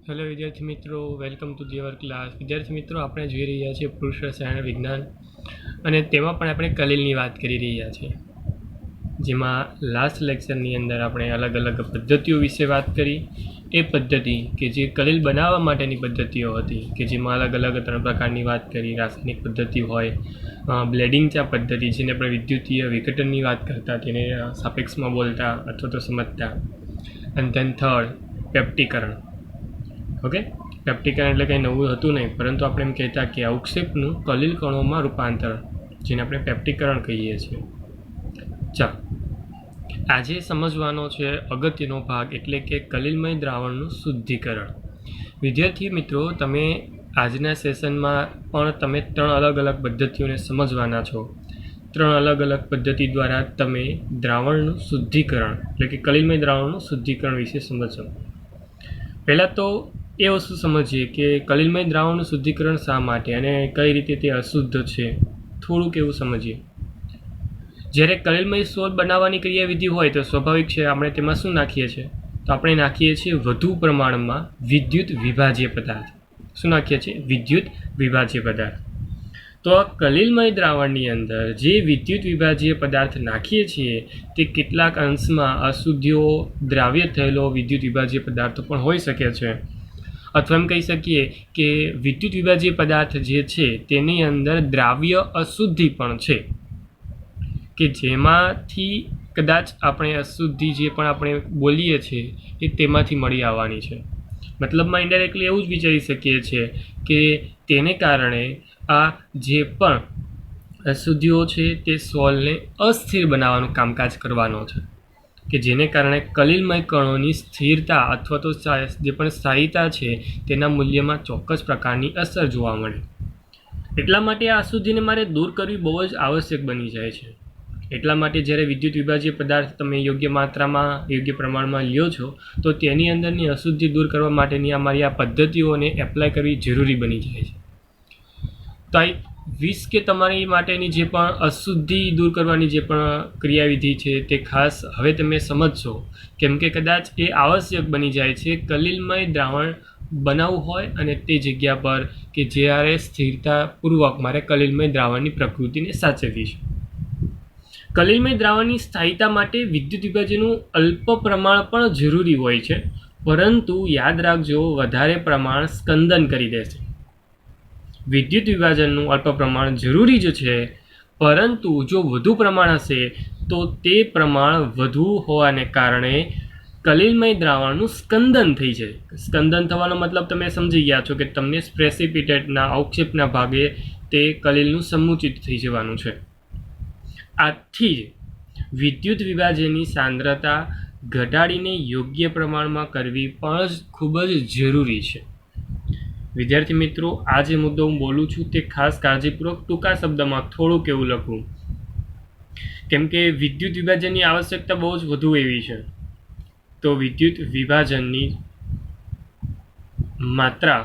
Hello વિદ્યાર્થી મિત્રો, welcome to the our class. વિદ્યાર્થી મિત્રો, આપણે જોઈ રહ્યા છીએ પુરુષ રસાયણ વિજ્ઞાન અને તેમાં પણ આપણે કલીલની વાત કરી રહ્યા છીએ. જેમાં લાસ્ટ લેક્ચરની અંદર આપણે અલગ અલગ પદ્ધતિઓ વિશે વાત કરી. એ પદ્ધતિ કે જે કલીલ બનાવવા માટેની પદ્ધતિઓ હતી કે જેમાં અલગ અલગ 3 પ્રકારની વાત કરી. રાસાયણિક પદ્ધતિ હોય, બ્લેડિંગ ચા પદ્ધતિ જેને આપણે વિદ્યુતીય વિઘટનની વાત કરતા, તેને સાપેક્ષમાં બોલતા અથવા તો સમજતા. અને ધેન થર્ડ, પેપ્ટીકરણ. ઓકે, પેપ્ટીકરણ એટલે કંઈ નવું હતું નહીં, પરંતુ આપણે એમ કહેતા કે અવક્ષેપનું કલીલ કણોમાં રૂપાંતર, જેને આપણે પેપ્ટીકરણ કહીએ છીએ. ચાલો, આજે સમજવાનો છે અગત્યનો ભાગ, એટલે કે કલીલમય દ્રાવણનું શુદ્ધિકરણ. વિદ્યાર્થી મિત્રો, તમે આજના સેશનમાં પણ તમે 3 અલગ અલગ પદ્ધતિઓને સમજવાના છો. 3 અલગ અલગ પદ્ધતિ દ્વારા તમે દ્રાવણનું શુદ્ધિકરણ એટલે કે કલીલમય દ્રાવણનું શુદ્ધિકરણ વિશે સમજશો. પહેલાં તો એ વસ્તુ સમજીએ કે કલીલમય દ્રાવણનું શુદ્ધિકરણ શા માટે અને કઈ રીતે તે અશુદ્ધ છે. થોડુંક એવું સમજીએ. જ્યારે કલીલમય સોલ બનાવવાની ક્રિયાવિધિ હોય તો સ્વાભાવિક છે આપણે તેમાં શું નાખીએ છીએ? તો આપણે નાખીએ છીએ વધુ પ્રમાણમાં વિદ્યુત વિભાજ્ય પદાર્થ. શું નાખીએ છીએ? વિદ્યુત વિભાજ્ય પદાર્થ. તો આ કલીલમય દ્રાવણની અંદર જે વિદ્યુત વિભાજ્ય પદાર્થ નાખીએ છીએ તે કેટલાક અંશમાં અશુદ્ધિઓ, દ્રાવ્ય થયેલો વિદ્યુત વિભાજ્ય પદાર્થો પણ હોઈ શકે છે. અથવા એમ કહી શકીએ કે વિદ્યુત વિભાજ્ય પદાર્થ જે છે તેની અંદર દ્રાવ્ય અશુદ્ધિ પણ છે, કે જેમાંથી કદાચ આપણે અશુદ્ધિ જે પણ આપણે બોલીએ છીએ એ તેમાંથી મળી આવવાની છે. મતલબમાં ઇન્ડાયરેક્ટલી એવું જ વિચારી શકીએ છીએ કે તેને કારણે આ જે પણ અશુદ્ધિઓ છે તે સોલને અસ્થિર બનાવવાનું કામકાજ કરવાનો છે, કે જેને કારણે કલીલમય કણોની સ્થિરતા અથવા તો જે પણ સ્થાયીતા છે તેના મૂલ્યમાં ચોક્કસ પ્રકારની અસર જોવા મળે. એટલા માટે આ અશુદ્ધિને મારે દૂર કરવી બહુ જ આવશ્યક બની જાય છે. એટલા માટે જ્યારે વિદ્યુત વિભાજ્ય પદાર્થ તમે યોગ્ય માત્રામાં, યોગ્ય પ્રમાણમાં લ્યો છો તો તેની અંદરની અશુદ્ધિ દૂર કરવા માટેની અમારી આ પદ્ધતિઓને એપ્લાય કરવી જરૂરી બની જાય છે. તો આ 20 કે તમારી માટેની જે પણ અશુદ્ધિ દૂર કરવાની જે પણ ક્રિયાવિધિ છે તે ખાસ હવે તમે સમજશો, કેમ કે કદાચ એ આવશ્યક બની જાય છે કલીલમય દ્રાવણ બનાવવું હોય અને તે જગ્યા પર કે જ્યારે સ્થિરતાપૂર્વક મારે કલીલમય દ્રાવણની પ્રકૃતિને સાચવવી છે. કલીલમય દ્રાવણની સ્થાયીતા માટે વિદ્યુત વિભાજનનું અલ્પ પ્રમાણ પણ જરૂરી હોય છે, પરંતુ યાદ રાખજો વધારે પ્રમાણ સ્કંદન કરી દેશે. વિદ્યુત વિભાજનનું અલ્પ પ્રમાણ જરૂરી જ છે, પરંતુ જો વધુ પ્રમાણ હશે તો તે પ્રમાણ વધુ હોવાને કારણે કલીલમય દ્રાવણનું સ્કંદન થઈ જાય. સ્કંદન થવાનો મતલબ તમે સમજી ગયા છો કે તમને પ્રેસિપિટેટના અવક્ષેપના ભાગે તે કલીલનું સમુચિત થઈ જવાનું છે. આથી જ વિદ્યુત વિભાજનની સાંદ્રતા ઘટાડીને યોગ્ય પ્રમાણમાં કરવી પણ ખૂબ જ જરૂરી છે. વિદ્યાર્થી મિત્રો, આ જે મુદ્દો હું બોલું છું તે ખાસ કાળજીપૂર્વક ટૂંકા શબ્દમાં થોડુંક એવું લખું, કેમ કે વિદ્યુત વિભાજનની આવશ્યકતા બહુ જ વધુ એવી છે. તો વિદ્યુત વિભાજનની માત્રા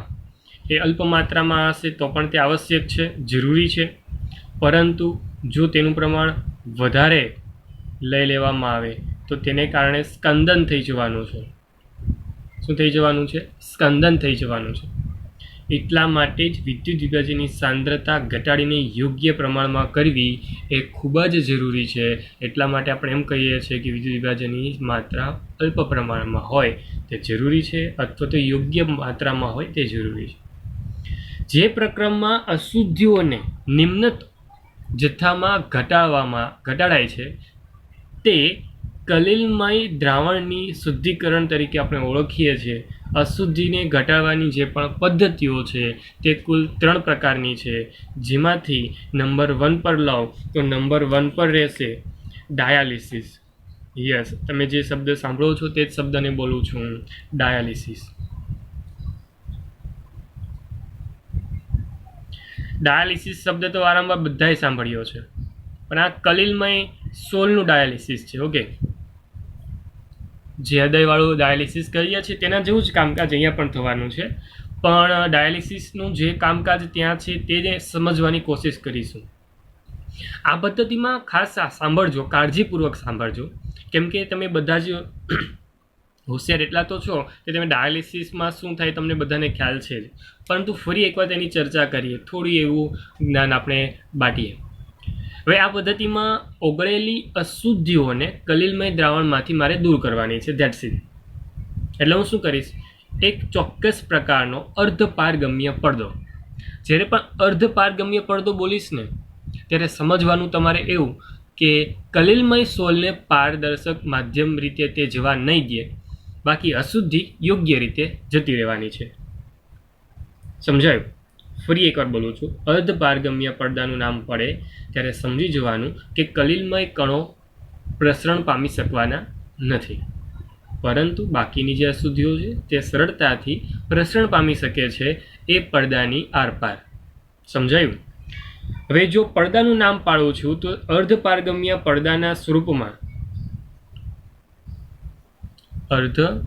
એ અલ્પ માત્રામાં હશે તો પણ તે આવશ્યક છે, જરૂરી છે, પરંતુ જો તેનું પ્રમાણ વધારે લઈ લેવામાં આવે તો તેને કારણે સ્કંદન થઈ જવાનું છે. શું થઈ જવાનું છે? સ્કંદન થઈ જવાનું છે. એટલા માટે જ વિદ્યુત વિભાજનની સાંદ્રતા ઘટાડીને યોગ્ય પ્રમાણમાં કરવી એ ખૂબ જ જરૂરી છે. એટલા માટે આપણે એમ કહીએ છીએ કે વિદ્યુત વિભાજનની માત્રા અલ્પ પ્રમાણમાં હોય તે જરૂરી છે, અથવા તો યોગ્ય માત્રામાં હોય તે જરૂરી છે. જે પ્રક્રમમાં અશુદ્ધિઓને નિમ્ન જથ્થામાં ઘટાડાય છે તે કલીલમય દ્રાવણની શુદ્ધિકરણ તરીકે આપણે ઓળખીએ છીએ. અશુદ્ધિને ઘટાડવાની જે પણ પદ્ધતિઓ છે તે કુલ 3 પ્રકારની છે, જેમાંથી નંબર 1 પર લો તો નંબર 1 પર રહેશે ડાયાલિસિસ. યસ, તમે જે શબ્દ સાંભળો છો તે જ શબ્દને બોલું છું, ડાયાલિસિસ. ડાયાલિસિસ શબ્દ તો વારંવાર બધાએ સાંભળ્યો છે, પણ આ કલીલમય સોલનું ડાયાલિસિસ છે. ઓકે, જે હૃદયવાળું ડાયાલિસિસ કરીએ છીએ તેના જેવું જ કામકાજ અહીંયા પણ થવાનું છે, પણ ડાયાલિસિસનું જે કામકાજ ત્યાં છે તે સમજવાની કોશિશ કરીશું. આ પદ્ધતિમાં ખાસ સાંભળજો, કાળજીપૂર્વક સાંભળજો, કેમ કે તમે બધા જ હોશિયાર એટલા તો છો કે તમે ડાયાલિસિસમાં શું થાય તમને બધાને ખ્યાલ છે જ, પરંતુ ફરી એકવાર તેની ચર્ચા કરીએ, થોડી એવું જ્ઞાન આપણે બાટીએ. હવે આ પદ્ધતિમાં ઓગળેલી અશુદ્ધિઓને કલીલમય દ્રાવણમાંથી મારે દૂર કરવાની છે. That's it. એટલે હું શું કરીશ, એક ચોક્કસ પ્રકારનો અર્ધપારગમ્ય પડદો. જ્યારે પણ અર્ધપારગમ્ય પડદો બોલીશ ને ત્યારે સમજવાનું તમારે એવું કે કલીલમય સોલને પારદર્શક માધ્યમ રીતે તે જવા નહીં દે, બાકી અશુદ્ધિ યોગ્ય રીતે જતી રહેવાની છે. સમજાયું? ફરી એકવાર બોલું છું, અર્ધપારગમ્ય પડદાનું નામ પડે ત્યારે સમજી જવાનું કે કલીલમય કણો પ્રસરણ પામી શકવાના નથી, પરંતુ બાકીની જે અશુદ્ધિઓ છે તે સરળતાથી પ્રસરણ પામી શકે છે એ પડદાની આરપાર. સમજાયું? હવે જો પડદાનું નામ પાડું છું તો અર્ધપારગમ્ય પડદાના સ્વરૂપમાં અર્ધપારગમ્ય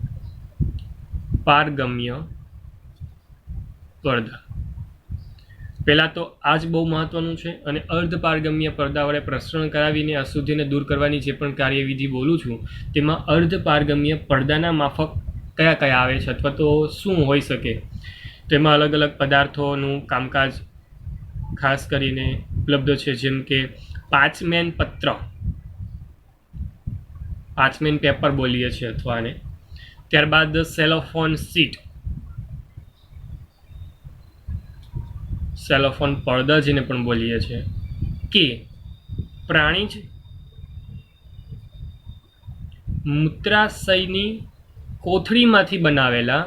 પડદા, પહેલાં તો આ જ બહુ મહત્વનું છે. અને અર્ધપારગમ્ય પડદા વડે પ્રસરણ કરાવીને અશુદ્ધિને દૂર કરવાની જે પણ કાર્યવિધિ બોલું છું તેમાં અર્ધપારગમ્ય પડદાના માફક કયા કયા આવે છે અથવા તો શું હોઈ શકે, તેમાં અલગ અલગ પદાર્થોનું કામકાજ ખાસ કરીને ઉપલબ્ધ છે, જેમ કે પાંચમેન પત્ર, પાંચમેન પેપર બોલીએ છીએ અથવા આને, ત્યારબાદ સેલોફોન શીટ, સેલોફોન પડદા જેને પણ બોલીએ છીએ, કે પ્રાણીજ મૂત્રાશયની કોથળીમાંથી બનાવેલા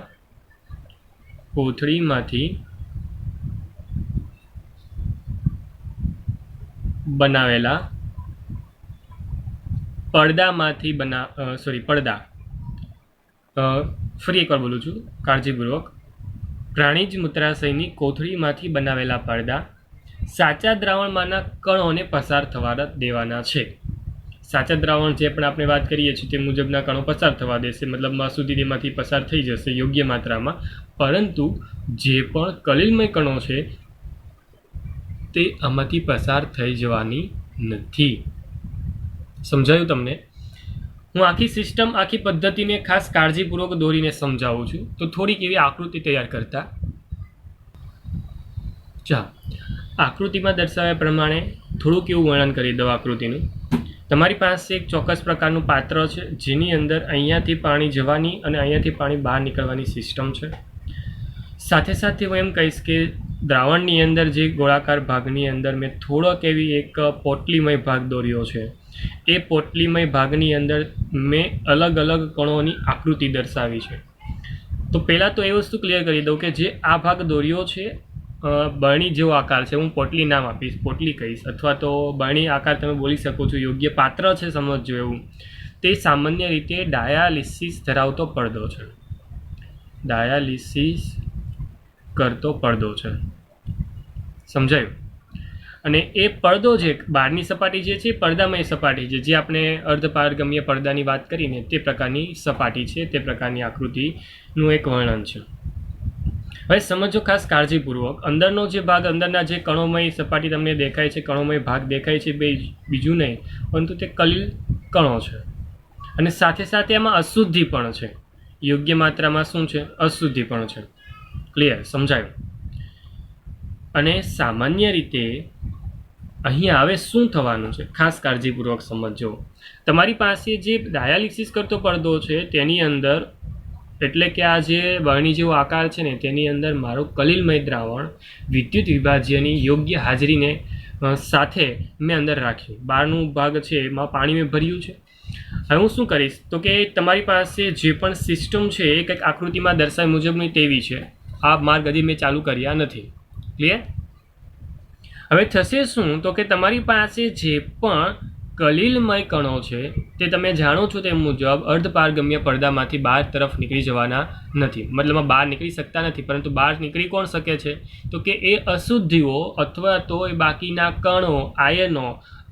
પડદામાંથી પડદા. ફરી એકવાર બોલું છું કાળજીપૂર્વક, પ્રાણીજ મૂત્રાશયની કોથળીમાંથી બનાવેલા પડદા સાચા દ્રાવણમાંના કણોને પસાર થવા દેવાના છે. સાચા દ્રાવણ જે પણ આપણે વાત કરીએ છીએ તે મુજબના કણો પસાર થવા દેશે, મતલબમાં સુધી તેમાંથી પસાર થઈ જશે યોગ્ય માત્રામાં, પરંતુ જે પણ કલીલમય કણો છે તે આમાંથી પસાર થઈ જવાની નથી. સમજાયું તમને? હું આખી સિસ્ટમ, આખી પદ્ધતિને ખાસ કાળજીપૂર્વક દોરીને સમજાવું છું, તો થોડીક એવી આકૃતિ તૈયાર કરતા. ચાલો, આકૃતિમાં દર્શાવ્યા પ્રમાણે થોડુંક એવું વર્ણન કરી દઉં આકૃતિનું. તમારી પાસે એક ચોક્કસ પ્રકારનું પાત્ર છે જેની અંદર અહીંયાથી પાણી જવાની અને અહીંયાથી પાણી બહાર નીકળવાની સિસ્ટમ છે. સાથે સાથે હું એમ કહીશ કે દ્રાવણની અંદર જે ગોળાકાર ભાગની અંદર મેં થોડોક એવી એક પોટલીમય ભાગ દોર્યો છે. એ પોટલીમય ભાગની અંદર મેં અલગ અલગ કણોની આકૃતિ દર્શાવી છે. તો પહેલાં તો એ વસ્તુ ક્લિયર કરી દઉં કે જે આ ભાગ દોર્યો છે બરણી જેવો આકાર છે, હું પોટલી નામ આપીશ, પોટલી કહીશ, અથવા તો બરણી આકાર તમે બોલી શકો છો, યોગ્ય પાત્ર છે સમજજો એવું. તે સામાન્ય રીતે ડાયાલિસિસ ધરાવતો પડદો છે, ડાયાલિસિસ કરતો પડદો છે. સમજાયું? અને એ પડદો જે બહારની સપાટી જે છે પડદામય સપાટી છે, જે આપણે અર્ધપારગમ્ય પડદાની વાત કરીને તે પ્રકારની સપાટી છે, તે પ્રકારની આકૃતિનું એક વર્ણન છે. હવે સમજો ખાસ કાળજીપૂર્વક, અંદરનો જે ભાગ, અંદરના જે કણોમય સપાટી તમને દેખાય છે, કણોમય ભાગ દેખાય છે, બીજું નહીં પરંતુ તે કલીલ કણો છે. અને સાથે સાથે એમાં અશુદ્ધિ પણ છે, યોગ્ય માત્રામાં શું છે, અશુદ્ધિ પણ છે. ક્લિયર? સમજાયું? અને સામાન્ય રીતે અહીંયા હવે શું થવાનું છે ખાસ કાળજીપૂર્વક સમજજો. તમારી પાસે જે ડાયાલિસિસ કરતો પડદો છે તેની અંદર, એટલે કે આ જે બરણી જેવો આકાર છે ને તેની અંદર મારું કલીલમય દ્રાવણ વિદ્યુત વિભાજ્યની યોગ્ય હાજરીને સાથે મેં અંદર રાખ્યું. બહારનું ભાગ છે એમાં પાણી મેં ભર્યું છે. હવે હું શું કરીશ તો કે તમારી પાસે જે પણ સિસ્ટમ છે એ કંઈક આકૃતિમાં દર્શાવ્યા મુજબની તેવી છે. આ માર્ગ હજી મેં ચાલુ કર્યા નથી. ક્લિયર? હવે થશે શું તો કે તમારી પાસે જે પણ કલીલમય કણો છે તે તમે જાણો છો તે મુજબ અર્ધપારગમ્ય પડદામાંથી બહાર તરફ નીકળી જવાના નથી, મતલબ બહાર નીકળી શકતા નથી. પરંતુ બહાર નીકળી કોણ શકે છે તો કે એ અશુદ્ધિઓ અથવા તો એ બાકીના કણો, આયનો,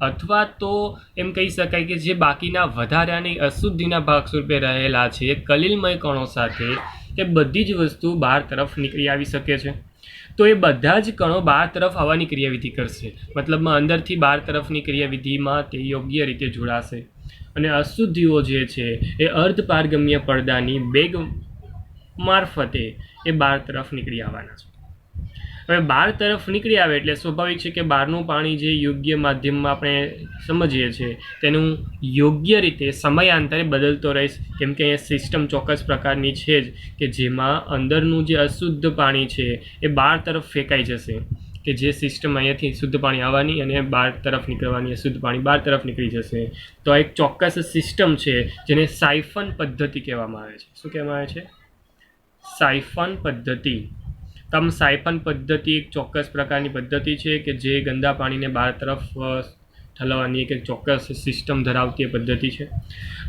અથવા તો એમ કહી શકાય કે જે બાકીના વધારાની અશુદ્ધિના ભાગ સ્વરૂપે રહેલા છે કલીલમય કણો સાથે, એ બધી જ વસ્તુ બહાર તરફ નીકળી આવી શકે છે. તો એ બધા જ કણો બહાર તરફ આવવાની ક્રિયાવિધિ કરશે, મતલબમાં અંદરથી બહાર તરફની ક્રિયાવિધિમાં તે યોગ્ય રીતે જોડાશે. અને અશુદ્ધિઓ જે છે એ અર્ધપારગમ્ય પડદાની બેગ મારફતે એ બહાર તરફ નીકળી આવવાના છે. હવે બહાર તરફ નીકળી આવે એટલે સ્વાભાવિક છે કે બહારનું પાણી જે યોગ્ય માધ્યમમાં આપણે સમજીએ છીએ તેનું યોગ્ય રીતે સમયાંતરે બદલતો રહીશ, કેમ કે અહીંયા સિસ્ટમ ચોક્કસ પ્રકારની છે જ કે જેમાં અંદરનું જે અશુદ્ધ પાણી છે એ બહાર તરફ ફેંકાઈ જશે, કે જે સિસ્ટમ અહીંયાથી શુદ્ધ પાણી આવવાની અને બહાર તરફ નીકળવાની, અશુદ્ધ પાણી બહાર તરફ નીકળી જશે. તો એક ચોક્કસ સિસ્ટમ છે જેને સાયફન પદ્ધતિ કહેવામાં આવે છે. શું કહેવામાં આવે છે? સાયફન પદ્ધતિ. તમ સાયફન પદ્ધતિ એક ચોક્કસ પ્રકારની પદ્ધતિ છે કે જે ગંદા પાણીને બહાર તરફ ઠલવવાની એક ચોક્કસ સિસ્ટમ ધરાવતી પદ્ધતિ છે.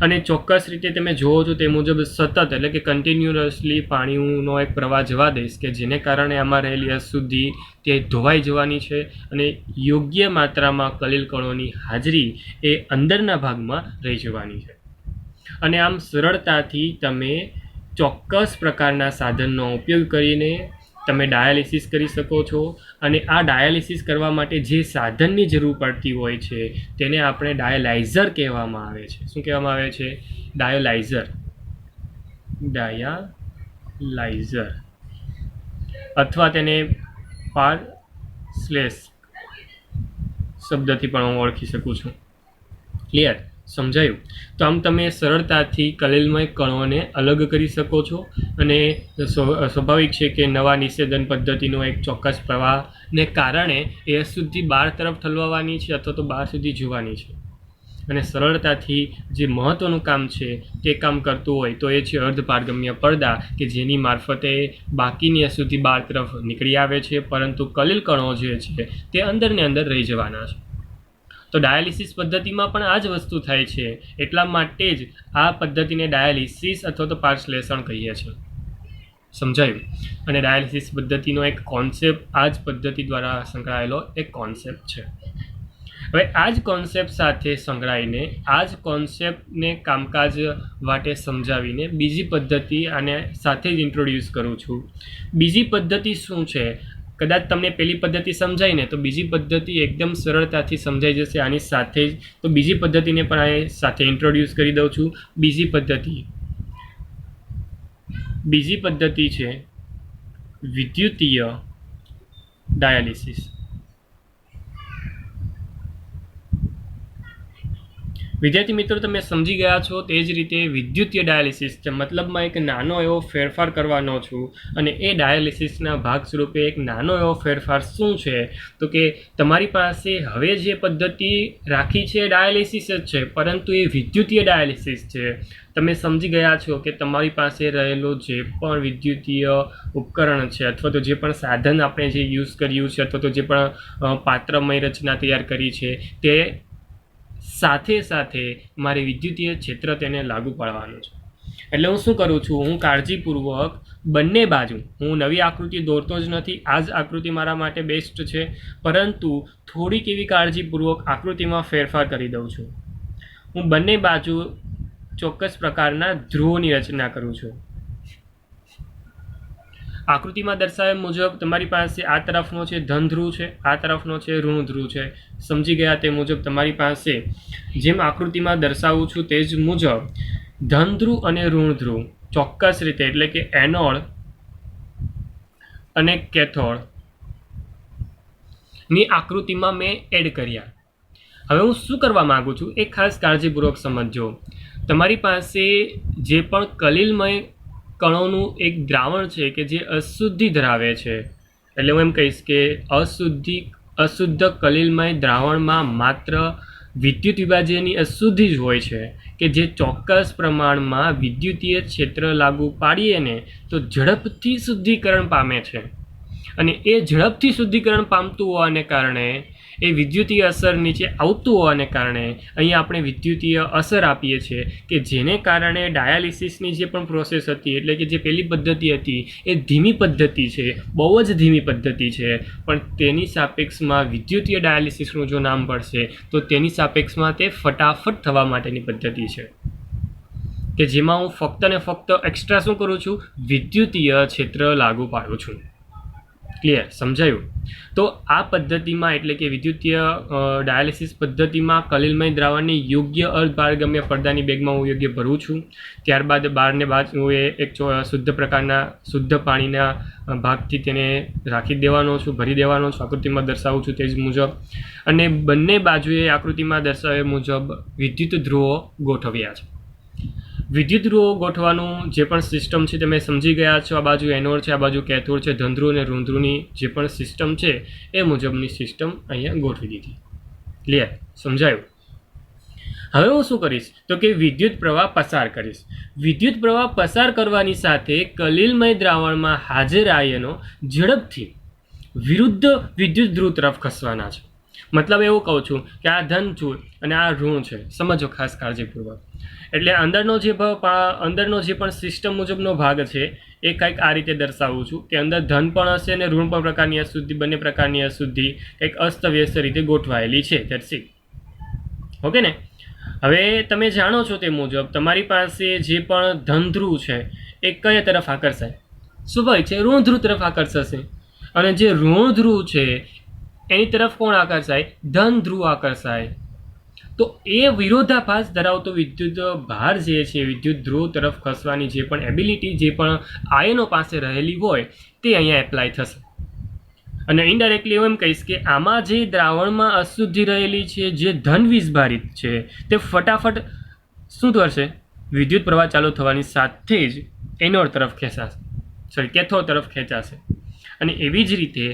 અને ચોક્કસ રીતે તમે જુઓ છો તે મુજબ સતત એટલે કે કન્ટિન્યુઅસલી પાણીનો એક પ્રવાહ જવા દઈશ કે જેને કારણે આમાં રહેલી અશુદ્ધિ તે ધોવાઈ જવાની છે અને યોગ્ય માત્રામાં કલીલ કણોની હાજરી એ અંદરના ભાગમાં રહી જવાની છે. અને આમ સરળતાથી તમે ચોક્કસ પ્રકારના સાધનનો ઉપયોગ કરીને તમે ડાયાલિસિસ કરી શકો છો. અને આ ડાયાલિસિસ કરવા માટે જે સાધનની જરૂર પડતી હોય છે તેને આપણે ડાયાલાઇઝર કહેવામાં આવે છે. શું કહેવામાં આવે છે? ડાયાલાઇઝર. ડાયાલાઇઝર અથવા તેને પારસ્લેશ શબ્દથી પણ હું ઓળખી શકું છું. ક્લિયર? સમજાયું? તો આમ તમે સરળતાથી કલીલમય કણોને અલગ કરી શકો છો અને સ્વાભાવિક છે કે નવા નિષેધન પદ્ધતિનો એક ચોક્કસ પ્રવાહને કારણે એ અશુદ્ધિ બહાર તરફ ઠલવવાની છે અથવા તો બહાર સુધી જવાની છે. અને સરળતાથી જે મહત્ત્વનું કામ છે તે કામ કરતું હોય તો એ છે અર્ધપારગમ્ય પડદા કે જેની મારફતે બાકીની અશુદ્ધિ બહાર તરફ નીકળી આવે છે, પરંતુ કલીલ કણો જે છે તે અંદરને અંદર રહી જવાના છે. તો ડાયાલિસિસ પદ્ધતિમાં પણ આ જ વસ્તુ થાય છે. એટલા માટે જ આ પદ્ધતિને ડાયાલિસિસ અથવા તો પારશ્લેષણ કહીએ છીએ. સમજાયું? અને ડાયાલિસિસ પદ્ધતિનો એક કોન્સેપ્ટ આ જ પદ્ધતિ દ્વારા સંકળાયેલો એક કોન્સેપ્ટ છે. હવે આ જ કોન્સેપ્ટ સાથે સંકળાઈને આ જ કોન્સેપ્ટને કામકાજ માટે સમજાવીને બીજી પદ્ધતિ આને સાથે જ ઇન્ટ્રોડ્યુસ કરું છું. બીજી પદ્ધતિ શું છે? કદાચ તમને પહેલી પદ્ધતિ સમજાય ને તો બીજી પદ્ધતિ એકદમ સરળતાથી સમજાઈ જશે આની સાથે જ. તો બીજી પદ્ધતિને પણ આ સાથે ઇન્ટ્રોડ્યુસ કરી દઉં છું. બીજી પદ્ધતિ છે વિદ્યુતીય ડાયાલિસિસ. વિદ્યાર્થી મિત્રો, તમે સમજી ગયા છો. તે જ રીતે વિદ્યુતીય ડાયાલિસિસ છે, મતલબમાં એક નાનો એવો ફેરફાર કરવાનો છું. અને એ ડાયાલિસિસના ભાગ સ્વરૂપે એક નાનો એવો ફેરફાર શું છે તો કે તમારી પાસે હવે જે પદ્ધતિ રાખી છે ડાયાલિસિસ જ છે, પરંતુ એ વિદ્યુતીય ડાયાલિસિસ છે. તમે સમજી ગયા છો કે તમારી પાસે રહેલો જે પણ વિદ્યુતીય ઉપકરણ છે અથવા તો જે પણ સાધન આપણે જે યુઝ કર્યું છે અથવા તો જે પણ પાત્રમય રચના તૈયાર કરી છે તે સાથે સાથે મારે વિદ્યુતીય ક્ષેત્ર તેને લાગુ પાડવાનું છે. એટલે હું શું કરું છું? હું કાળજીપૂર્વક બંને બાજુ, હું નવી આકૃતિ દોરતો જ નથી, આ જ આકૃતિ મારા માટે બેસ્ટ છે, પરંતુ થોડીક એવી કાળજીપૂર્વક આકૃતિમાં ફેરફાર કરી દઉં છું. હું બંને બાજુ ચોક્કસ પ્રકારના ધ્રુવોની રચના કરું છું. આકૃતિમાં દર્શાવ્યા મુજબ તમારી પાસે આ તરફનો છે ધન ધ્રુવ છે, આ તરફનો છે ઋણ ધ્રુવ છે. સમજી ગયા તે મુજબ તમારી પાસે જેમ આકૃતિમાં દર્શાવું છું તે જ મુજબ ધન ધ્રુવ અને ઋણ ધ્રુવ ચોક્કસ રીતે એટલે કે એનોડ અને કેથોડ ની આકૃતિમાં મેં એડ કર્યા. હવે હું શું કરવા માંગુ છું એ ખાસ કાળજીપૂર્વક સમજજો. તમારી પાસે જે પણ કલીલમય કણોનું એક દ્રાવણ છે કે જે અશુદ્ધિ ધરાવે છે, એટલે હું એમ કહીશ કે અશુદ્ધ કલીલમય દ્રાવણમાં માત્ર વિદ્યુત વિભાજ્યની અશુદ્ધિ જ હોય છે કે જે ચોક્કસ પ્રમાણમાં વિદ્યુતીય ક્ષેત્ર લાગુ પાડીએ ને તો ઝડપથી શુદ્ધિકરણ પામે છે. અને એ ઝડપથી શુદ્ધિકરણ પામતું હોવાને કારણે એ વિદ્યુતીય અસર નીચે આવતું હોવાને કારણે અહીંયા આપણે વિદ્યુતીય અસર આપીએ છીએ કે જેને કારણે ડાયાલિસિસની જે પણ પ્રોસેસ હતી એટલે કે જે પહેલી પદ્ધતિ હતી એ ધીમી પદ્ધતિ છે, બહુ જ ધીમી પદ્ધતિ છે, પણ તેની સાપેક્ષમાં વિદ્યુતીય ડાયાલિસિસનું જો નામ પડશે તો તેની સાપેક્ષમાં તે ફટાફટ થવા માટેની પદ્ધતિ છે કે જેમાં હું ફક્ત ને ફક્ત એક્સ્ટ્રા શું કરું છું? વિદ્યુતીય ક્ષેત્ર લાગુ પાડું છું. ક્લિયર, સમજાયું? તો આ પદ્ધતિમાં એટલે કે વિદ્યુતીય ડાયાલિસિસ પદ્ધતિમાં કલિલમય દ્રાવણની યોગ્ય અર્ધપારગમ્ય પડદાની બેગમાં હું યોગ્ય ભરું છું. ત્યારબાદ બારને બાદ હું એક શુદ્ધ પ્રકારના શુદ્ધ પાણીના ભાગથી તેને રાખી દેવાનો છું, ભરી દેવાનો છું. આકૃતિમાં દર્શાવું છું તે જ મુજબ. અને બંને બાજુએ આકૃતિમાં દર્શાવ્યા મુજબ વિદ્યુત ધ્રુવો ગોઠવ્યા છે. વિદ્યુત ધ્રુવો ગોઠવાનું જે પણ સિસ્ટમ છે તમે સમજી ગયા છો. આ બાજુ એનોડ છે, આ બાજુ કેથોડ છે. ધનધ્રુવ અને ઋણધ્રુવની જે પણ સિસ્ટમ છે એ મુજબની સિસ્ટમ અહીંયા ગોઠવી દીધી. ક્લિયર, સમજાયું? હવે હું શું કરીશ તો કે વિદ્યુત પ્રવાહ પસાર કરીશ. વિદ્યુત પ્રવાહ પસાર કરવાની સાથે કલિલમય દ્રાવણમાં હાજર આયનો ઝડપથી વિરુદ્ધ વિદ્યુત ધ્રુવ તરફ ખસવાના છે. મતલબ એવું કહું છું કે આ ધન છે અને આ ઋણ છે. સમજો ખાસ કાળજીપૂર્વક. એટલે અંદરનો જે પણ સિસ્ટમ મુજબનો ભાગ છે એ કંઈક આ રીતે દર્શાવું છું કે અંદર ધન પણ હશે અને ઋણ પણ પ્રકારની અશુદ્ધિ, બંને પ્રકારની અશુદ્ધિ કંઈક અસ્તવ્યસ્ત રીતે ગોઠવાયેલી છે. That's it. ઓકે ને? હવે તમે જાણો છો તે મુજબ તમારી પાસે જે પણ ધન ધ્રુવ છે એ કયા તરફ આકર્ષાય? સ્વાભાવિક છે, ઋણ ધ્રુવ તરફ આકર્ષાશે. અને જે ઋણ ધ્રુવ છે એની તરફ કોણ આકર્ષાય? ધન ધ્રુવ આકર્ષાય. તો એ વિરોધાભાસ ધરાવતો વિદ્યુત ભાર જે છે વિદ્યુત ધ્રુવ તરફ ખસવાની જે પણ એબિલિટી જે પણ આયનો પાસે રહેલી હોય તે અહીંયા એપ્લાય થશે. અને ઇનડાયરેક્ટલી એવું એમ કહીશ કે આમાં જે દ્રાવણમાં અશુદ્ધિ રહેલી છે, જે ધન વીજભારિત છે, તે ફટાફટ શું કરશે? વિદ્યુત પ્રવાહ ચાલુ થવાની સાથે જ એનોડ તરફ ખેંચાશે, કેથોડ તરફ ખેંચાશે. અને એવી જ રીતે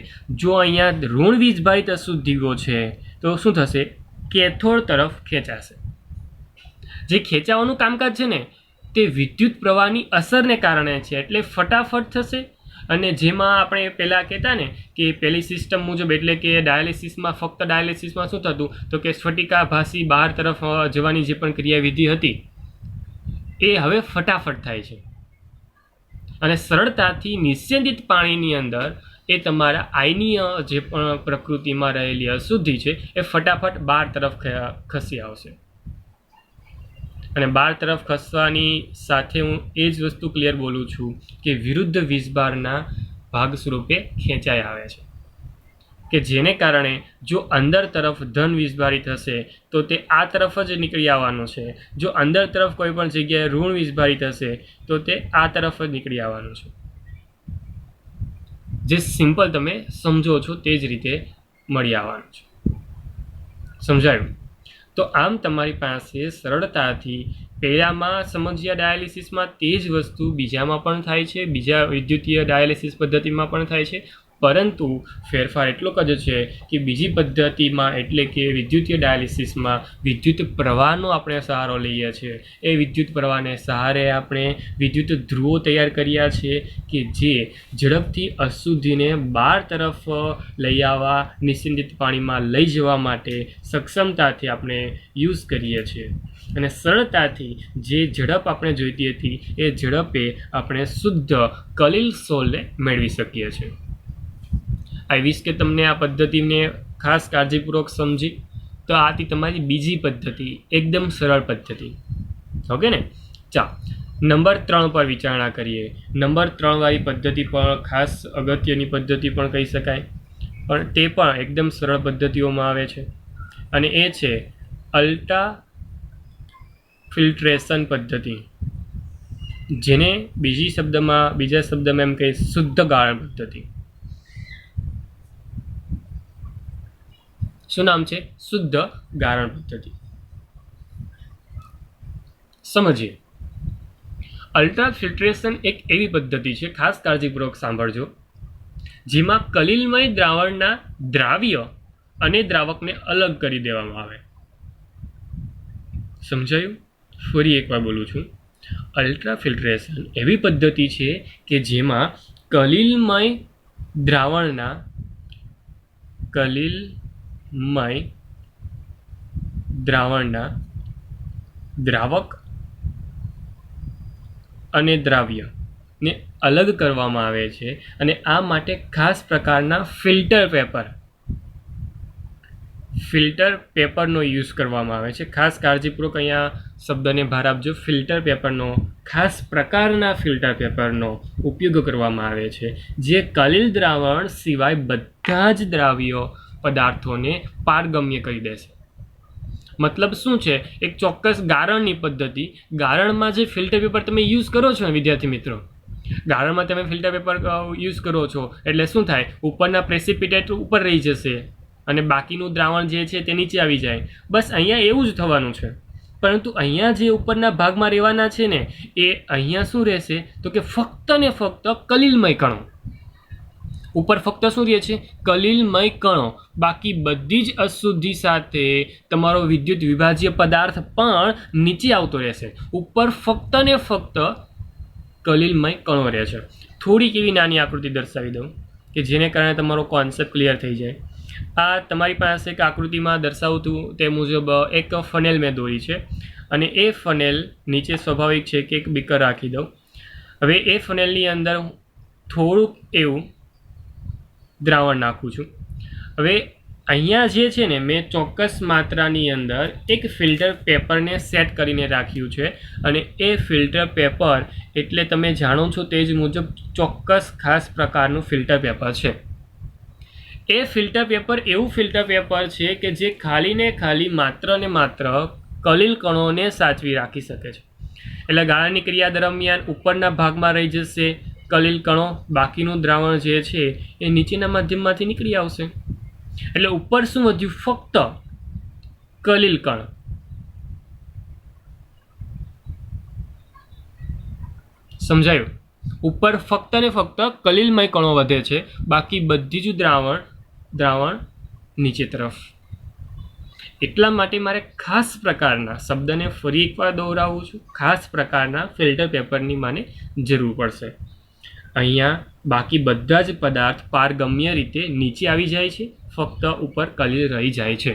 જો અહીંયા ઋણ વીજભારિત અશુદ્ધિઓ છે તો શું થશે? કેથોડ તરફ ખેંચાશે. જે ખેંચાવાનું કામકાજ છે ને તે વિદ્યુત પ્રવાહની અસરને કારણે છે, એટલે ફટાફટ થશે. અને જેમાં આપણે પહેલાં કહેતા ને કે પહેલી સિસ્ટમ મુજબ એટલે કે ડાયાલિસિસમાં ફક્ત ડાયાલિસિસમાં શું થતું તો કે સ્ફટિકાભાસી બહાર તરફ જવાની જે પણ ક્રિયાવિધિ હતી એ હવે ફટાફટ થાય છે. અને સરળતાથી નિસ્યંદિત પાણીની અંદર એ તમારા આયનીય જે પણ પ્રકૃતિમાં રહેલી અશુદ્ધિ છે એ ફટાફટ બહાર તરફ ખસી આવશે. અને બહાર તરફ ખસવાની સાથે હું એ જ વસ્તુ ક્લિયર બોલું છું કે વિરુદ્ધ વીજભારના ભાગ સ્વરૂપે ખેંચાઈ આવે છે, કે જેને કારણે જો અંદર તરફ ધન વીજભારિત હશે તો તે આ તરફ જ નીકળી આવવાનું છે. જો અંદર તરફ કોઈ પણ જગ્યાએ ઋણ વીજભારિત હશે તો તે આ તરફ જ નીકળી આવવાનું છે. જે સિમ્પલ તમે સમજો છો તે જ રીતે મળી આવવાનું છે. સમજાયું? તો આમ તમારી પાસે સરળતાથી પહેલામાં સમજ્યા ડાયાલિસિસમાં તે જ વસ્તુ બીજામાં પણ થાય છે, બીજા વિદ્યુતીય ડાયાલિસિસ પદ્ધતિમાં પણ થાય છે. પરંતુ ફેરફાર એટલો જ છે કે બીજી પદ્ધતિમાં એટલે કે વિદ્યુતીય ડાયાલિસિસમાં વિદ્યુત પ્રવાહનો આપણે સહારો લઈએ છીએ. એ વિદ્યુત પ્રવાહને સહારે આપણે વિદ્યુત ધ્રુવો તૈયાર કર્યા છે કે જે ઝડપથી અશુદ્ધિને બહાર તરફ લઈ આવવા, નિસ્યંદિત પાણીમાં લઈ જવા માટે સક્ષમતાથી આપણે યુઝ કરીએ છીએ. અને સરળતાથી જે ઝડપ આપણે જોઈતી હતી એ ઝડપે આપણે શુદ્ધ કલિલ સોલને મેળવી શકીએ છીએ. આઈ વિશ કે તમને આ પદ્ધતિને ખાસ કાળજીપૂર્વક સમજી. તો આથી તમારી બીજી પદ્ધતિ એકદમ સરળ પદ્ધતિ. ઓકે ને? ચાલો નંબર 3 પર વિચારણા કરીએ. નંબર 3 વાળી પદ્ધતિ પણ ખાસ અગત્યની પદ્ધતિ પણ કહી શકાય, પણ તે પણ એકદમ સરળ પદ્ધતિઓમાં આવે છે. અને એ છે અલ્ટ્રા ફિલ્ટ્રેશન પદ્ધતિ, જેને બીજા શબ્દમાં એમ કહે શુદ્ધ ગાળણ પદ્ધતિ. શું નામ છે? શુદ્ધ ગાળણ પદ્ધતિ. સમજીએ. અલ્ટ્રા ફિલ્ટ્રેશન એક એવી પદ્ધતિ છે, ખાસ કાળજીપૂર્વક સાંભળજો, જેમાં કલિલમય દ્રાવણના દ્રાવ્ય અને દ્રાવકને અલગ કરી દેવામાં આવે. સમજાયું? ફરી એકવાર બોલું છું. અલ્ટ્રા ફિલ્ટ્રેશન એવી પદ્ધતિ છે કે જેમાં કલિલમય દ્રાવણના દ્રાવક અને દ્રાવ્યને અલગ કરવામાં આવે છે. અને આ માટે ખાસ પ્રકારના ફિલ્ટર પેપરનો યુઝ કરવામાં આવે છે. ખાસ કાળજીપૂર્વક અહીંયા શબ્દને ભાર આપજો, ફિલ્ટર પેપરનો, ખાસ પ્રકારના ફિલ્ટર પેપરનો ઉપયોગ કરવામાં આવે છે, જે કલીલ દ્રાવણ સિવાય બધા જ દ્રાવ્ય પદાર્થોને પારગમ્ય કરી દેશે. મતલબ શું છે? એક ચોક્કસ ગાળણની પદ્ધતિ, ગાળણમાં જે ફિલ્ટર પેપર તમે યુઝ કરો છો ને વિદ્યાર્થી મિત્રો, ગાળણમાં તમે ફિલ્ટર પેપર યુઝ કરો છો એટલે શું થાય? ઉપરના પ્રેસિપિટેટ ઉપર રહી જશે અને બાકીનું દ્રાવણ જે છે તે નીચે આવી જાય. બસ અહીંયા એવું જ થવાનું છે. પરંતુ અહીંયા જે ઉપરના ભાગમાં રહેવાના છે ને, એ અહીંયા શું રહેશે? તો કે ફક્ત ને ફક્ત કલીલમય કણો. ઉપર ફક્ત શું રહે છે? કલીલમય કણો. બાકી બધી જ અશુદ્ધિ સાથે તમારો વિદ્યુત વિભાજ્ય પદાર્થ પણ નીચે આવતો રહેશે. ઉપર ફક્ત ને ફક્ત કલીલમય કણો રહે છે. થોડીક એવી નાની આકૃતિ દર્શાવી દઉં કે જેને કારણે તમારો કોન્સેપ્ટ ક્લિયર થઈ જાય. આ તમારી પાસે એક આકૃતિમાં દર્શાવતું તે મુજબ એક ફનેલ મેં દોરી છે અને એ ફનેલ નીચે સ્વાભાવિક છે કે એક બીકર રાખી દઉં. હવે એ ફનેલની અંદર થોડુંક એવું દ્રાવણ નાખું છું. હવે અહીંયા જે છે ને, મેં ચોક્કસ માત્રાની અંદર એક ફિલ્ટર પેપરને સેટ કરીને રાખ્યું છે અને એ ફિલ્ટર પેપર એટલે તમે જાણો છો તે જ મુજબ ચોક્કસ ખાસ પ્રકારનું ફિલ્ટર પેપર છે. એ ફિલ્ટર પેપર એવું ફિલ્ટર પેપર છે કે જે ખાલી ને ખાલી માત્ર ને માત્ર કલીલ કણોને સાચવી રાખી શકે છે. એટલે ગાળણની ક્રિયા દરમિયાન ઉપરના ભાગમાં રહી જશે કલીલ કણો, બાકીનું દ્રાવણ જે છે એ નીચેના માધ્યમમાંથી નીકળી આવશે. એટલે ઉપર શું વધ્યું? ફક્ત કલીલ કણ. સમજાયું? ઉપર ફક્ત ને ફક્ત કલીલમય કણો વધે છે, બાકી બધી જ દ્રાવણ નીચે તરફ. એટલા માટે મારે ખાસ પ્રકારના, શબ્દને ફરી એકવાર દોહરાવું છું, ખાસ પ્રકારના ફિલ્ટર પેપરની માને જરૂર પડશે. અહીંયા બાકી બધા જ પદાર્થ પારગમ્ય રીતે નીચે આવી જાય છે, ફક્ત ઉપર કલીલ રહી જાય છે.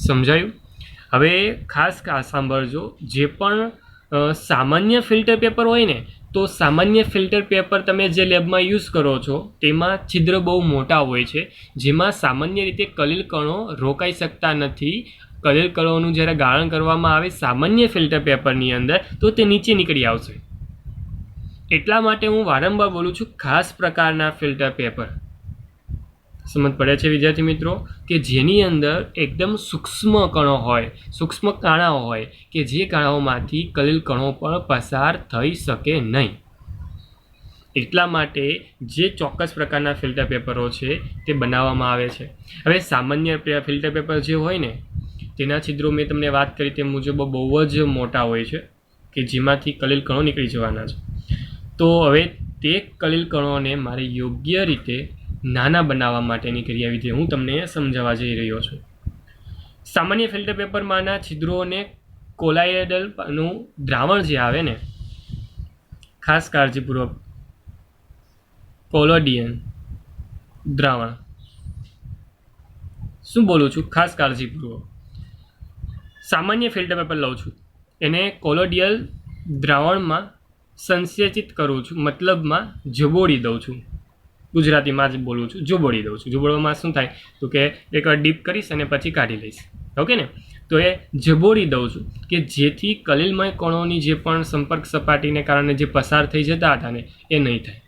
સમજાયું? હવે ખાસ સાંભળજો, જે પણ સામાન્ય ફિલ્ટર પેપર હોય ને, તો સામાન્ય ફિલ્ટર પેપર તમે જે લેબમાં યુઝ કરો છો તેમાં છિદ્ર બહુ મોટા હોય છે, જેમાં સામાન્ય રીતે કલીલ કણો રોકાઈ શકતા નથી. કલીલ કણોનું જ્યારે ગાળણ કરવામાં આવે સામાન્ય ફિલ્ટર પેપરની અંદર, તો તે નીચે નીકળી આવશે. એટલા માટે હું વારંવાર બોલું છું, ખાસ પ્રકારના ફિલ્ટર પેપર. સમજ પડે છે વિદ્યાર્થી મિત્રો? કે જેની અંદર એકદમ સૂક્ષ્મ કણો હોય, સૂક્ષ્મ કાણાઓ હોય, કે જે કાણાઓમાંથી કલીલ કણો પણ પસાર થઈ શકે નહીં. એટલા માટે જે ચોક્કસ પ્રકારના ફિલ્ટર પેપરો છે તે બનાવવામાં આવે છે. હવે સામાન્ય ફિલ્ટર પેપર જે હોય ને, તેના છિદ્રો મેં તમને વાત કરી તે મુજબ બહુ જ મોટા હોય છે કે જેમાંથી કલીલ કણો નીકળી જવાના છે. તો હવે તે કલીલ કણોને મારે યોગ્ય રીતે નાના બનાવવા માટેની ક્રિયાવિધિ હું તમને સમજાવવા જઈ રહ્યો છું. સામાન્ય ફિલ્ટર પેપરમાંના છિદ્રોને કોલોઇડલનું દ્રાવણ જે આવે ને, ખાસ કાળજીપૂર્વક, કોલોડિયન દ્રાવણ. શું બોલું છું? ખાસ કાળજીપૂર્વક. સામાન્ય ફિલ્ટર પેપર લઉં છું, એને કોલોડિયલ દ્રાવણમાં સંસેચિત કરું છું, મતલબમાં જબોડી દઉં છું. ગુજરાતીમાં જ બોલું છું, જોબોડી દઉં છું. જોબોડવામાં શું થાય? તો કે એકવાર ડીપ કરીશ અને પછી કાઢી લઈશ. ઓકે ને? તો એ જબોડી દઉં છું કે જેથી કલીલમય કણોની જે પણ સંપર્ક સપાટીને કારણે જે પસાર થઈ જતા હતા ને, એ નહીં થાય.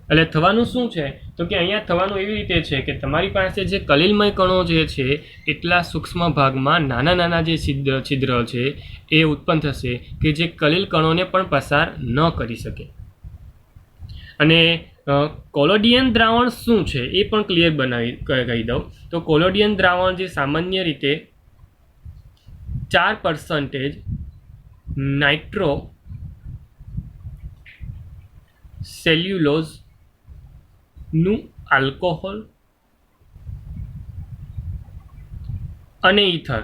એટલે થવાનું શું છે? તો કે અહીંયા થવાનું એવી રીતે છે કે તમારી પાસે જે કલીલમય કણો જે છે એટલા સૂક્ષ્મ ભાગમાં નાના નાના જે છિદ્ર છે એ ઉત્પન્ન થશે કે જે કલીલ કણોને પણ પસાર ન કરી શકે. અને કોલોડિયન દ્રાવણ શું છે એ પણ ક્લિયર કહી દઉં. તો કોલોડિયન દ્રાવણ જે સામાન્ય રીતે 4% નાઇટ્રો સેલ્યુલોઝનું આલ્કોહોલ અને ઇથર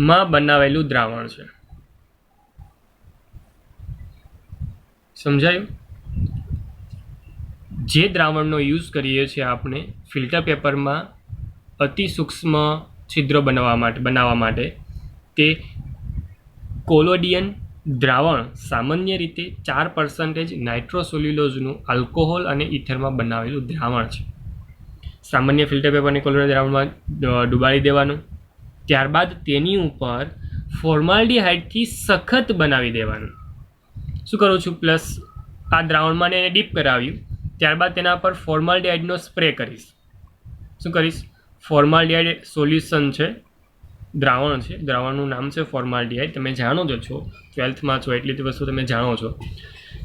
માં બનાવેલું દ્રાવણ છે. સમજાયું? જે દ્રાવણનો યુઝ કરીએ છીએ આપણે ફિલ્ટર પેપરમાં અતિ સૂક્ષ્મ છિદ્ર બનાવવા માટે તે કોલોડિયન દ્રાવણ સામાન્ય રીતે 4% નાઇટ્રોસોલ્યુલોઝનું આલ્કોહોલ અને ઇથરમાં બનાવેલું દ્રાવણ છે. સામાન્ય ફિલ્ટર પેપરને કોલોડિયન દ્રાવણમાં ડુબાડી દેવાનું. ત્યારબાદ તેની ઉપર ફોર્માલ્ડીહાઇડથી સખત બનાવી દેવાનું. શું કરું છું? પ્લસ આ દ્રાવણમાં એને ડીપ કરાવ્યું, ત્યારબાદ તેના પર ફોર્માલ્ડીહાઇડનો સ્પ્રે કરીશ. શું કરીશ? ફોર્માલ્ડીહાઇડ સોલ્યુશન છે, દ્રાવણ છે, દ્રાવણનું નામ છે ફોર્માલ્ડીહાઇડ. તમે જાણો જ છો, 12થમાં છો એટલી તો વસ્તુ તમે જાણો છો.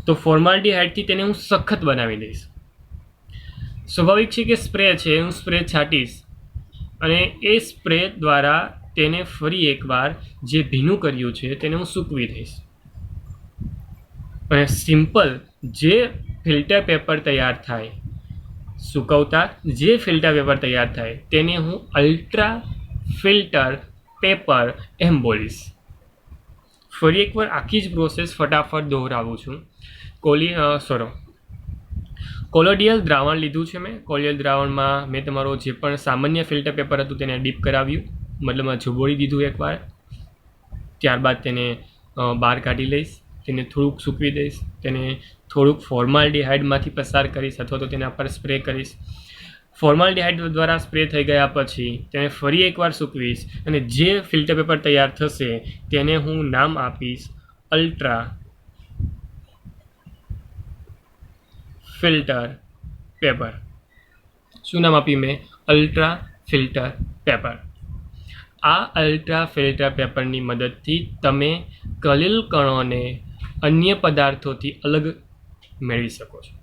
તો ફોર્માલ્ડીહાઇડથી તેને હું સખત બનાવી દઈશ. સ્વાભાવિક છે કે સ્પ્રે છે, હું સ્પ્રે છાંટીશ અને એ સ્પ્રે દ્વારા તેને ફરી એકવાર જે ભીનું કર્યું છે તેને હું સૂકવી દઈશ. અને સિમ્પલ જે ફિલ્ટર પેપર તૈયાર થાય, સૂકવતા જે ફિલ્ટર પેપર તૈયાર થાય તેને હું અલ્ટ્રા ફિલ્ટર પેપર એમ બોલીશ. ફરી એકવાર આખી જ પ્રોસેસ ફટાફટ દોહરાવું છું. કોલોડિયલ દ્રાવણ લીધું છે મેં. કોલોડિયલ દ્રાવણમાં મેં તમારો જે પણ સામાન્ય ફિલ્ટર પેપર હતું તેને ડીપ કરાવ્યું, મતલબમાં ઝુંબોળી દીધું એકવાર. ત્યારબાદ તેને બહાર કાઢી લઈશ, તેને થોડુંક સૂકવી દઈશ, તેને થોડુંક ફોર્માલ્ડીહાઇડમાંથી પસાર કરીશ અથવા તો તેના પર સ્પ્રે કરીશ. ફોર્માલ્ડીહાઇડ દ્વારા સ્પ્રે થઈ ગયા પછી તેને ફરી એકવાર સૂકવીશ અને જે ફિલ્ટર પેપર તૈયાર થશે તેને હું નામ આપીશ અલ્ટ્રા ફિલ્ટર પેપર. શું નામ આપ્યું મેં? Ultra filter paper. આ અલ્ટ્રા ફિલ્ટર પેપરની મદદથી તમે કલીલ કણોને અન્ય પદાર્થોથી અલગ મેળવી શકો છો.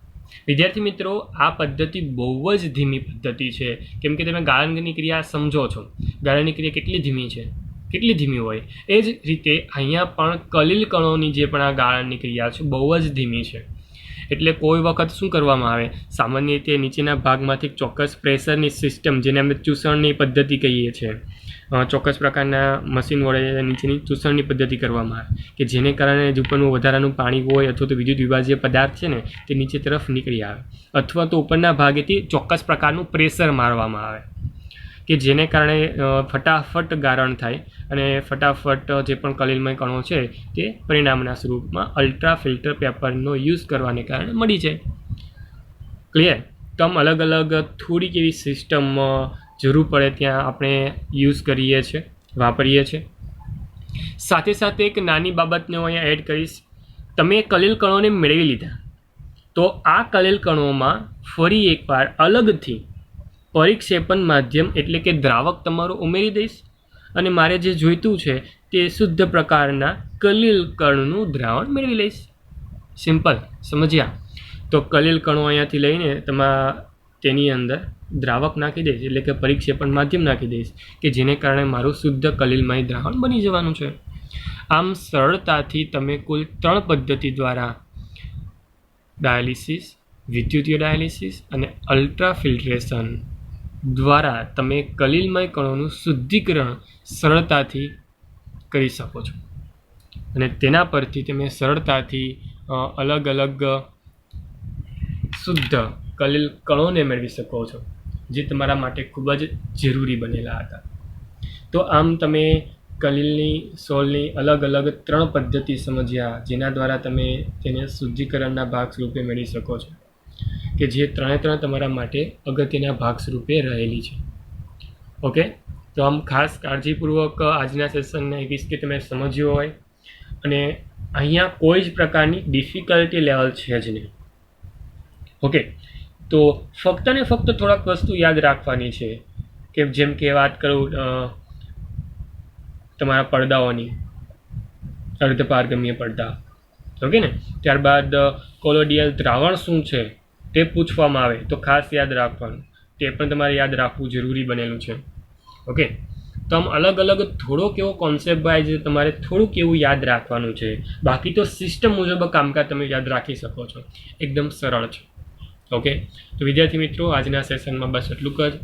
વિદ્યાર્થી મિત્રો, આ પદ્ધતિ બહુ જ ધીમી પદ્ધતિ છે, કેમ કે તમે ગાળણની ક્રિયા સમજો છો. ગાળણની ક્રિયા કેટલી ધીમી છે, કેટલી ધીમી હોય. એ જ રીતે અહીંયા પણ કલીલ કણોની જે પણ આ ગાળણની ક્રિયા છે બહુ જ ધીમી છે. એટલે કોઈ વખત શું કરવામાં આવે, સામાન્ય રીતે નીચેના ભાગમાંથી ચોક્કસ પ્રેશરની સિસ્ટમ, જેને અમે ચૂસણની પદ્ધતિ કહીએ છીએ, ચોક્કસ પ્રકારના મશીન વડે નીચેની ચૂસણની પદ્ધતિ કરવામાં આવે કે જેને કારણે ઉપરનું વધારાનું પાણી હોય અથવા તો વિદ્યુત વિભાજ્ય પદાર્થ છે ને તે નીચે તરફ નીકળી આવે, અથવા તો ઉપરના ભાગેથી ચોક્કસ પ્રકારનું પ્રેશર મારવામાં આવે કે જેને કારણે ફટાફટ ગારણ થાય અને ફટાફટ જે પણ કલીલમય કણો છે તે પરિણામના સ્વરૂપમાં અલ્ટ્રા ફિલ્ટર પેપરનો યુઝ કરવાને કારણે મળી જાય. ક્લિયર? તો આમ અલગ અલગ થોડીક એવી સિસ્ટમ જરૂર પડે ત્યાં આપણે યુઝ કરીએ છીએ, વાપરીએ છીએ. સાથે સાથે એક નાની બાબતને હું અહીંયા એડ કરીશ. તમે કલીલ કણોને મેળવી લીધા, તો આ કલીલ કણોમાં ફરી એકવાર અલગથી પરિક્ષેપણ માધ્યમ એટલે કે દ્રાવક તમારું ઉમેરી દઈશ અને મારે જે જોઈતું છે તે શુદ્ધ પ્રકારના કલીલ કણનું દ્રાવણ મેળવી લઈશ. સિમ્પલ, સમજ્યા? તો કલીલ કણો અહીંયાથી લઈને તેની અંદર દ્રાવક નાખી દઈશ એટલે કે પરિક્ષેપણ માધ્યમ નાખી દઈશ કે જેને કારણે મારું શુદ્ધ કલીલમય દ્રાવણ બની જવાનું છે. આમ સરળતાથી તમે કુલ 3 પદ્ધતિ દ્વારા ડાયાલિસિસ, વિદ્યુતીય ડાયાલિસિસ અને અલ્ટ્રા ફિલ્ટ્રેશન દ્વારા તમે કલીલમય કણોનું શુદ્ધિકરણ સરળતાથી કરી શકો છો અને તેના પરથી તમે સરળતાથી અલગ અલગ શુદ્ધ કલીલ કણોને મેળવી શકો છો, જે તમારા માટે ખૂબ જ જરૂરી બનેલા હતા. તો આમ તમે કલીલની સોલની અલગ અલગ 3 પદ્ધતિ સમજ્યા, જેના દ્વારા તમે તેને શુદ્ધિકરણના ભાગ સ્વરૂપે મેળવી શકો છો કે જે 3 તમારા માટે અગત્યના ભાગ સ્વરૂપે રહેલી છે. ઓકે, તો આમ ખાસ કાળજીપૂર્વક આજના સેશનને કહીશ કે તમે સમજ્યો હોય અને અહીંયા કોઈ જ પ્રકારની ડિફિકલ્ટી લેવલ છે જ નહીં. ઓકે, તો ફક્ત ને ફક્ત થોડાક વસ્તુ યાદ રાખવાની છે કે જેમ કે વાત કરું તમારા પડદાઓની, અર્ધપારગમ્ય પડદા, ઓકે ને. ત્યારબાદ કોલોડિયલ દ્રાવણ શું છે તે પૂછવામાં આવે તો ખાસ યાદ રાખવાનું, તે પણ તમારે યાદ રાખવું જરૂરી બનેલું છે. ઓકે, તો આમ અલગ અલગ થોડોક એવો કોન્સેપ્ટ વાઇઝ તમારે થોડુંક એવું યાદ રાખવાનું છે. બાકી તો સિસ્ટમ મુજબ કામકાજ તમે યાદ રાખી શકો છો, એકદમ સરળ છે. ઓકે, તો વિદ્યાર્થી મિત્રો, આજના સેશનમાં બસ એટલું જ.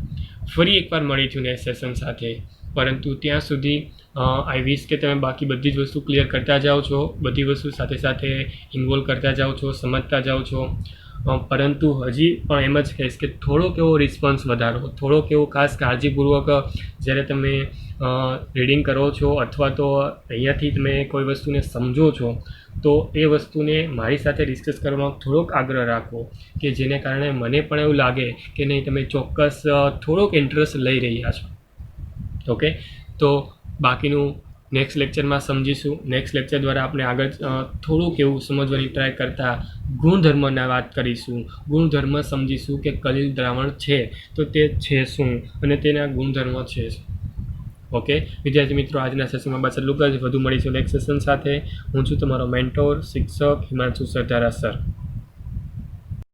ફરી એકવાર મળીશું નેક્સ્ટ સેશન સાથે, પરંતુ ત્યાં સુધી આઈ વિશ કે તમે બાકી બધી જ વસ્તુ ક્લિયર કરતા જાઓ છો, બધી વસ્તુ સાથે સાથે ઇન્વોલ્વ કરતા જાઓ છો, સમજતા જાઓ છો. પરંતુ હજી પણ એમ જ કહીશ કે થોડોક એવો રિસ્પોન્સ વધારો, થોડોક એવો ખાસ કાળજીપૂર્વક જ્યારે તમે રીડિંગ કરો છો અથવા તો અહીંયાથી તમે કોઈ વસ્તુને સમજો છો તો એ વસ્તુને મારી સાથે ડિસ્કસ કરવામાં થોડોક આગ્રહ રાખો કે જેને કારણે મને પણ એવું લાગે કે નહીં તમે ચોક્કસ થોડોક ઇન્ટરેસ્ટ લઈ રહ્યા છો. ઓકે, તો બાકીનું નેક્સ્ટ લેક્ચરમાં સમજીશું. નેક્સ્ટ લેક્ચર દ્વારા આપણે આગળ થોડુંક એવું સમજવાની ટ્રાય કરતાં ગુણધર્મના વાત કરીશું. ગુણધર્મ સમજીશું કે કલિલ દ્રાવણ છે તો તે છે શું અને તેના ગુણધર્મો છે. ઓકે વિદ્યાર્થી મિત્રો, આજના સેશનમાં બસ એટલું જ. વધુ મળીશું નેક્સ્ટ સેશન સાથે. હું છું તમારો મેન્ટોર શિક્ષક હિમાંશુ સરદારા સર.